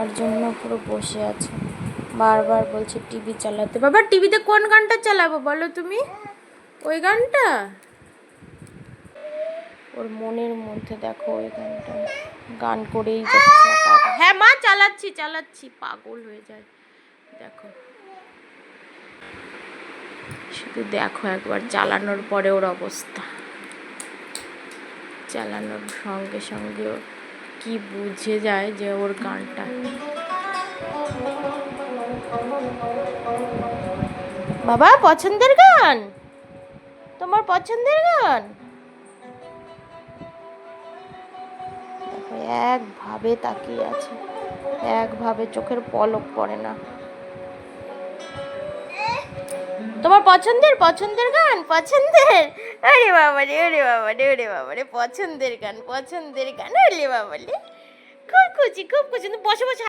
তার জন্য পুরো বসে আছে, বারবার বলছে টিভি চালাতে। বাবা টিভিতে কোন গানটা চালাবো বলো তুমি? ওই গানটা ওর মনের মধ্যে দেখো, ওই গানটা গান করেই যাচ্ছে। হ্যাঁ মা চালাচ্ছি চালাচ্ছি, পাগল হয়ে যায়। দেখো শুধু দেখো একবার চালানোর পরে ওর অবস্থা, চালানোর সঙ্গে সঙ্গে ও কি বুঝে যায় যে ওর গানটা। বাবা পছন্দের গান, তোমার পছন্দের গান? দেখো একভাবে তাকিয়ে আছে, একভাবে চোখের পলক পড়ে না। তোমার পছন্দের গান, পছন্দের? আরে বাবা রে, ওরে বাবা রে, ওরে বাবা রে, পছন্দের গান, পছন্দের গান, ওরে বাবা রে, খুব খুশি খুব খুশি। বসে বসে